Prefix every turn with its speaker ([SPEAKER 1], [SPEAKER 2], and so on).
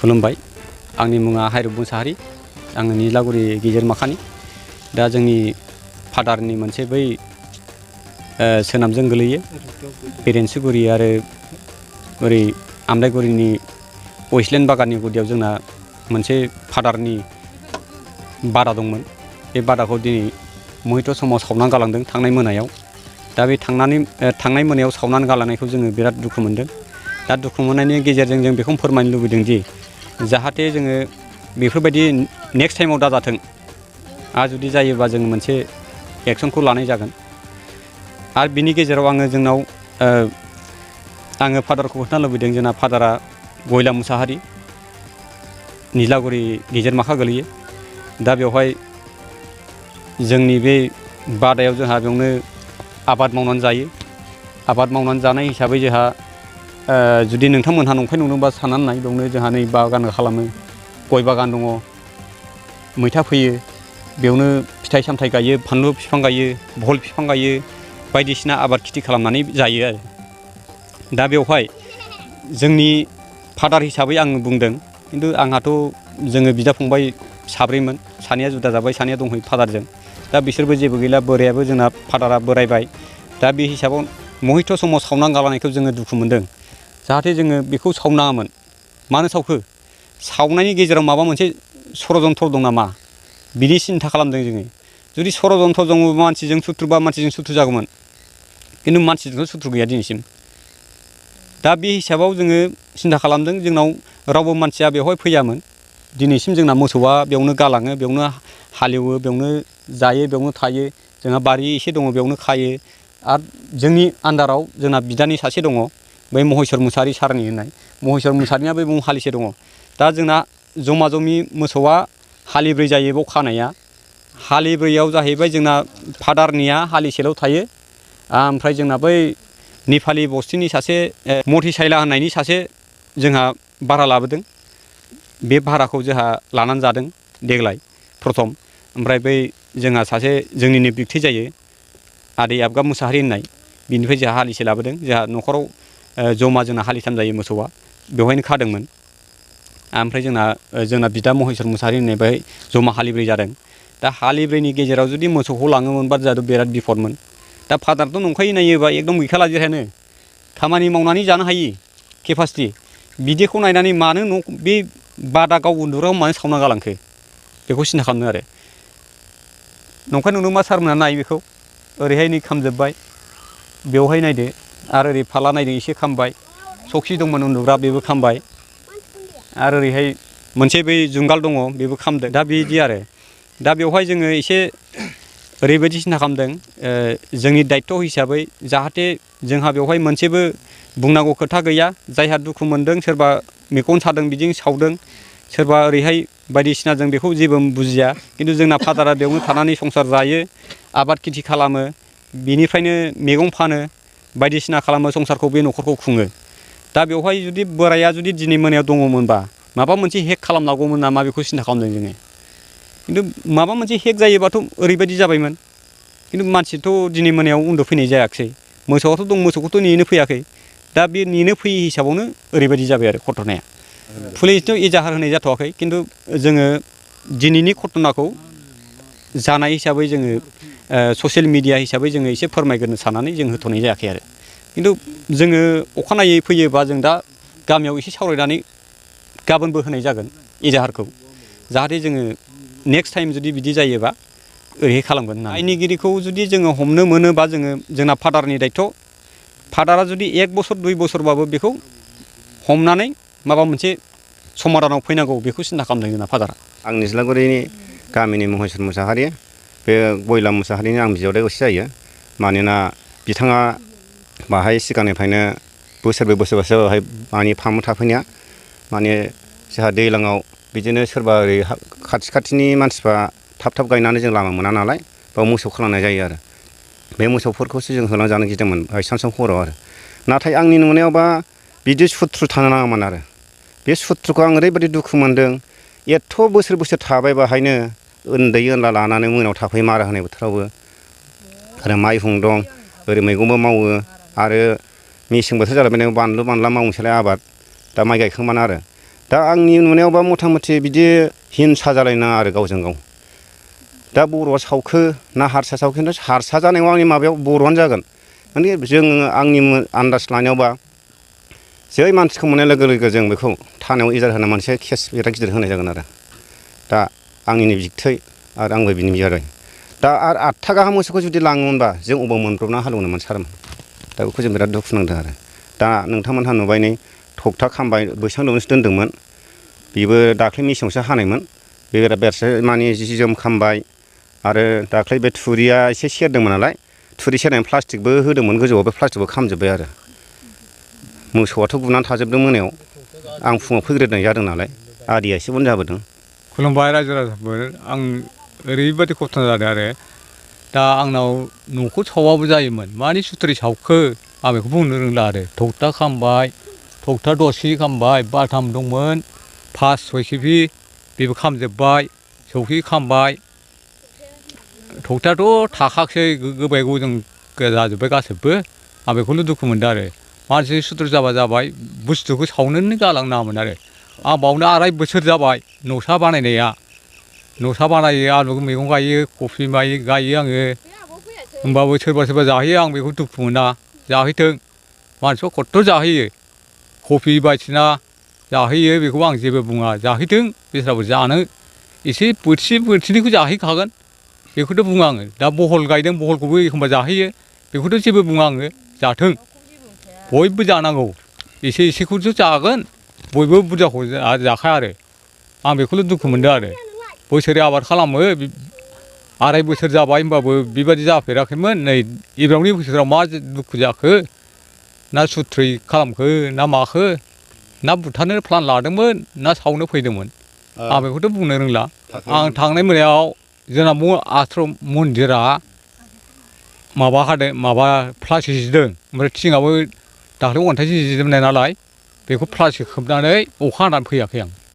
[SPEAKER 1] खुलुमबाय आंनि मुङा हायरुब मुसाहारि आङो निज्लागुरि गेजेर माखानि दा जोंनि फादारनि मोनसे बै सोनाबजों गोलैयो बेरेन्सिगुरि आरो ओरै आमलायगुरिनि वेस्टलेण्ड बागाननि गुदियाव जोंना मोनसे फादारनि बादा दंमोन बे बादाखौ दिनै महित समाव सावनानै गालांदों थांनाय मोनायाव दा बे थांनाय मोनायाव सावनानै गालांनायखौ जोङो बिराद दुखु मोनदों दा दुखु मोननायनि गेजेरजों जों बेखौनो फोरमायनो लुबैदों दि जाहाथे जोङो बेफोरबायदि नेक्स्ट टाइमाव दाजाथों आरो जुदि जायोबा जों मोनसे एक्सनखौ लानाय जागोन आरो बिनि गेजेराव आङो जोंनाव आङो फादारखौ खोन्थानो लुबैदों जोंना फादारा गयला मुसाहारि निज्लागुरि गेजेर माखा गोलैयो दा बेवहाय जोंनि बे बादायाव जोंहा बेयावनो आबाद मावनानै जायो आबाद मावनानै जानाय हिसाबै जोंहा जुदि नोंथांमोनहा नंखाय नंदोंबा साननानै नाय बेयावनो जोंहा नै बागान खालामो गय बागान दङ मैथा फोयो बेयावनो फिथाइ सामथाइ गायो फानलु बिफां गायो भल बिफां गायो बायदिसिना आबाद खेथि खालामनानै जायो आरो दा बेवहाय जोंनि फादार हिसाबै आं बुंदों खिन्थु आंहाथ' जोङो बिदा फंबाय साब्रैमोन सानैया जुदा जाबाय सानैया दंहैयो फादारजों दा बिसोरबो जेबो गैला बोरायाबो जोंना फादारा बोरायबाय दा बे हिसाबाव महित समाव सावनानै गालांनायखौ जोङो दुखु मोनदों जाहाथे जोङो बेखौ सावनाङामोन मानो सावखो सावनायनि गेजेराव माबा मोनसे षड़जन्त्र दं नामा बिदि सिन्था खालामदों जोङो जुदि षड़जन्त्र दङबा मानसिजों सुथ्रुबा मानसिजों सुथ्रु जागौमोन खिन्थु मानसिजोंथ' सुथ्रु गैया दिनैसिम दा बे हिसाबाव जोङो सिन्था खालामदों जोंनाव रावबो मानसिया बेवहाय फैयामोन दिनैसिम जोंना मोसौआ बेयावनो गालाङो बेयावनो हालेवो बेयावनो जायो बेयावनो थायो जोंहा बारि एसे दङ बेयावनो खायो आरो जोंनि आन्दाराव जोंना बिदानि सासे दङ बै महेश्वर मुसाहारि सारनि होननाय महेश्वर मुसाहारिना बै हालिसे दङ दा जोंना जमा जमि मोसौआ हालिब्रै जायो बाव खानाया हालिब्रैयाव जाहैबाय जोंना फादारनिया हालिसेल' थायो ओमफ्राय जोंना बै नेपालि बस्तिनि सासे मथि सायला होननायनि सासे जोंहा भारा लाबोदों बे भाराखौ जोंहा लानानै जादों देग्लाय प्रथम ओमफ्राय बै जोंहा सासे जोंनिनो बिबथै जायो आदै आबगाब मुसाहारि होननाय बिनिफ्राय जोंहा हालिसे लाबोदों जोंहा न'खराव जमा जोंना हालिथाम जायो मोसौआ बेवहायनो खादोंमोन ओमफ्राय जोंना बिदा महेश्वर मुसाहारि होननाय बेहाय जमा हालिब्रै जादों दा हालिब्रैनि गेजेराव जुदि मोसौखौ लाङोमोनबा जोंहाथ' बिराद बिपदमोन दा फादारथ' नंखायै नायोबा एकदम गैखाला जेरैनो खामानि मावनानै जानो हायि केपासिटि बिदिखौ नायनानै मानो बे बादा गाव उन्दुग्रायाव मानो सावना गालांखो बेखौ सिन्था खालामदों आरो नंखाय नंदों मा सारमोनहा नाय बेखौ ओरैहाय नै खामजोब्बाय बेवहाय नायदो आरो ओरै फाला नायदो एसे खामबाय सखि दंमोन उन्दुग्रा बेबो खामबाय आरो ओरैहाय मोनसे बै जुंगाल दङ बेबो खामदों दा बिदि आरो दा बेवहाय जोङो एसे ओरैबायदि सिन्था खालामदों जोंनि दायित्व हिसाबै जाहाथे जोंहा बेवहाय मोनसेबो बुंनांगौ खोथा गैया जायहा दुखु मोनदों सोरबा मेगन सादों बिदिनो सावदों सोरबा ओरैहाय बायदिसिना जों बेखौ जेबो बुजिया खिन्थु जोंना फादारा बेयावनो थानानै संसार जायो आबाद खेथि खालामो बिनिफ्रायनो मैगं फानो बायदिसिना खालामो संसारखौ बे न'खरखौ खुङो दा बेवहाय जुदि बोराया जुदि दिनै मोनायाव दङमोनबा माबा मोनसे हेक खालामनांगौमोन नामा बेखौ सिन्था खालामदों जोङो खिन्थु माबा मोनसे हेक जायोबाथ' ओरैबायदि जाबायमोन खिन्थु मानसिथ' दिनै मोनायाव उन्दुफैनाय जायाखिसै मोसौआथ' दं मोसौखौथ' नेनो फैयाखै दा बे नेनो फैयै हिसाबावनो ओरैबायदि जाबाय आरो घटनाया पुलिसथ' एजाहार होनाय जाथ'वाखै खिन्थु जोङो दिनैनि घटनाखौ जानाय हिसाबै जोङो ससियेल मिडिया हिसाबै जोङो एसे फोरमायग्रोनो साननानै जों होथ'नाय जायाखै आरो खिन्थु जोङो अखानायै फैयोबा जों दा गामियाव एसे सावरायनानै गाबोनबो होनाय जागोन एजाहारखौ जाहाथे जोङो नेक्स्ट टाइम जुदि बिदि जायोबा ओरैहाय खालामगोन होननानै दायनिगिरिखौ जुदि जोङो हमनो मोनोबा जोंना फादारनि दायित्व फादारा जुदि 1 बोसोर 2 बोसोरबाबो बेखौ हमनानै माबा मोनसे समाधानाव फैनांगौ बेखौ सिन्था खालामदों जोंना फादारा
[SPEAKER 2] आं निज्लागुरिनि गामिनि महेश्वर मुसाहारि बे गयला मुसाहारिनि आं बिजावदाय असे जायो मानोना बिथाङा बाहाय सिगांनिफ्रायनो बोसोरब्रै बोसोरबासो बाहाय माने फामु थाफैनाया माने जोंहा दैज्लाङाव बिदिनो सोरबा ओरै खाथि खाथिनि मानसिफ्रा थाब थाब गायनानै जों लामा मोना नालाय बाव मोसौ खालामनाय जायो आरो बे मोसौफोरखौसो जों होलांजानो गिदोंमोन बायसान्सआव हराव आरो नाथाय आंनि नुनायावबा बिदि सुथ्रु थानो नाङामोन आरो बे सुथ्रुखौ आं ओरैबायदि दुखु मोनदों एथ' बोसोर बोसोर थाबाय बाहायनो उन्दै उनला लानानै मोनायाव थाफैयो मारा होनाय बोथोरावबो आरो माइहुं दं ओरै मैगंबो मावो आरो मेसें बोथोर जालायबाय बानलु बानला मावनोसैलाय आबाद दा माइ गायखांबानो आरो दा आंनि नुनायावबा मथा मथि बिदि हिंसा जालायनाङा आरो गावजों गाव दा बर'आ सावखो ना हारसा सावखो खिन्थु हारसा जानायाव आंनि माबायाव बर'आनो जागोन माने जोङो आंनि आन्दाज लानायावबा जै मानसिखौ मोननाय लोगो लोगो जों बेखौ थानायाव एजार होना मोनसे केस बिराद गिदिर होनाय जागोन आरो दा आंनिनो बिबथै आरो आंबो बिनि बियादै दा आरो 8था गाहाम मोसौखौ जुदि लाङोमोनबा जों अबाव मोनब्रबना हालेवनो मोनसारोमोन दा बेखौ जों बिराद दुखु नांदों आरो दा नोंथांमोनहा नुबाय नै थगथा खामबाय बैसां लुनोसो दोन्दोंमोन बेबो दाख्लै मेसेङावसो हानायमोन बे बेरसे माने जि जोम खामबाय आरो दाख्लै बे थुरिया एसे सेरदोंमोन नालाय थुरि सेरनाय प्लास्टिकबो होदोंमोन गोजौआव बे प्लास्टिकबो खामजोब्बाय आरो मोसौआथ' बुनानै थाजोबदों मोनायाव आं फुङाव फैग्रोनाय जादों नालाय आदैया एसे बन जाबोदों
[SPEAKER 1] खुलुमबाय रायजो राजाफोर आं ओरैबायदि खस्थ' जादों आरो दा आंनाव न'खौ सावाबो जायोमोन मानि सुथुरै सावखो आं बेखौ बुंनो रोंला आरो थगथा खामबाय थगथा दरसे खामबाय बाथाम दंमोन 5-6 केबि बेबो खामजोब्बाय सौखि खामबाय थगथायाथ' थाखासै गोबाय गजों जाजोब्बाय गासैबो आं बेखौनो दुखु मोनदों आरो मानसि सुथुर जाबा जाबाय बुस्थुखौ सावनोनो गालांनाङामोन आरो आं बावनो 2.5 बोसोर जाबाय न'सा बानायनाया न'सा बानायो आलु मैगं गायो कफि गायो आङो होमबाबो सोरबा सोरबा जाहैयो आं बेखौ दुखु मोना जाहैथों मानसिया खथ्थ' जाहैयो कफि बायदिसिना जाहैयो बेखौ आं जेबो बुङा जाहैथों बिस्राबो जानो एसे बोथिसे बोथिनैखौ जाहैखागोन बेखौथ' बुङा आङो दा बहल गायदों बहलखौबो एखमबा जाहैयो बेखौथ' जेबो बुङा आङो जाथों बयबो जानांगौ एसे एसेखौथ' जागोन बयबो बुरजाखौ जाखाया आरो आं बेखौल' दुखु मोनदों आरो बोसोरै आबाद खालामो 2.5 बोसोर जाबाय होमबाबो बेबायदि जाफेराखैमोन नै एबारनि बोसोराव मा दुखु जाखो ना सुथ्रै खालामखो ना माखो ना बुथारनो प्लान लादोंमोन ना सावनो फैदोंमोन आं बेखौथ' बुंनो रोंला आं थांनाय मोनायाव जोंना आश्रम मन्दिरा माबा प्लास्टिक जिदों ओमफ्राय थिङाबो दाख्लै अन्थाइ जिजोबनाय नालाय बेखौ प्लास्टिक खोबनानै अखा हानानै फैयाखै आं